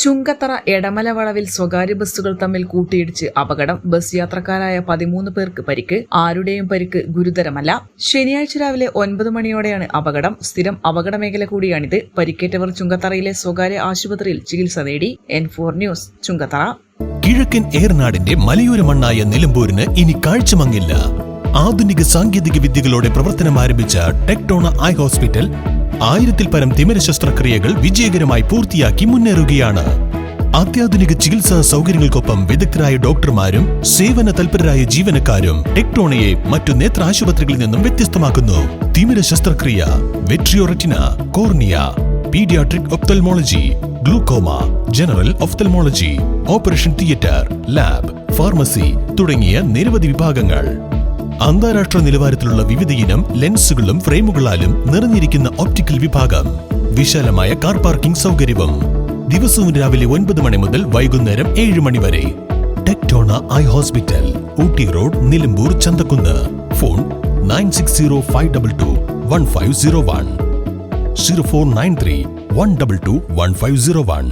ചുങ്കത്തറ എടമല വളവിൽ സ്വകാര്യ ബസ്സുകൾ തമ്മിൽ കൂട്ടിയിടിച്ച് അപകടം. ബസ് യാത്രക്കാരായ 13 പേർക്ക് പരിക്ക്. ആരുടെയും പരിക്ക് ഗുരുതരമല്ല. ശനിയാഴ്ച രാവിലെ 9 മണിയോടെയാണ് അപകടം. സ്ഥിരം അപകട മേഖല കൂടിയാണിത്. പരിക്കേറ്റവർ ചുങ്കത്തറയിലെ സ്വകാര്യ ആശുപത്രിയിൽ ചികിത്സ നേടി. N4 news, Chungathara. കിഴക്കൻ ഏറനാടിന്റെ മലയോര മണ്ണായ നിലമ്പൂരിന് ഇനി കാഴ്ചമങ്ങില്ല. ആധുനിക സാങ്കേതിക വിദ്യകളോടെ പ്രവർത്തനം ആരംഭിച്ച ടെക്ടോണ ഐ ഹോസ്പിറ്റൽ 1000-ൽ പരം തിമിര ശസ്ത്രക്രിയകൾ വിജയകരമായി പൂർത്തിയാക്കി മുന്നേറുകയാണ്. അത്യാധുനിക ചികിത്സാ സൗകര്യങ്ങൾക്കൊപ്പം വിദഗ്ധരായ ഡോക്ടർമാരും സേവന തൽപരരായ ജീവനക്കാരും ടെക്ടോണയെ മറ്റു നേത്ര ആശുപത്രികളിൽ നിന്നും വ്യത്യസ്തമാക്കുന്നു. തിമിര ശസ്ത്രക്രിയ, vitreoretina, cornea, paediatric ophthalmology, glaucoma, general ophthalmology, operation theatre, lab, pharmacy തുടങ്ങിയ നിരവധി വിഭാഗങ്ങൾ. അന്താരാഷ്ട്ര നിലവാരത്തിലുള്ള വിവിധയിനം ലെൻസുകളും ഫ്രെയിമുകളാലും നിറഞ്ഞിരിക്കുന്ന ഒപ്റ്റിക്കൽ വിഭാഗം, വിശാലമായ കാർ പാർക്കിംഗ് സൗകര്യവും. ദിവസവും രാവിലെ 9 മണി മുതൽ വൈകുന്നേരം 7 മണി വരെ. ടെക്ടോണ eye hospital, Ooty road, Nilambur, Chanthakkunnu. Phone 9605221501, 0493 122 1501.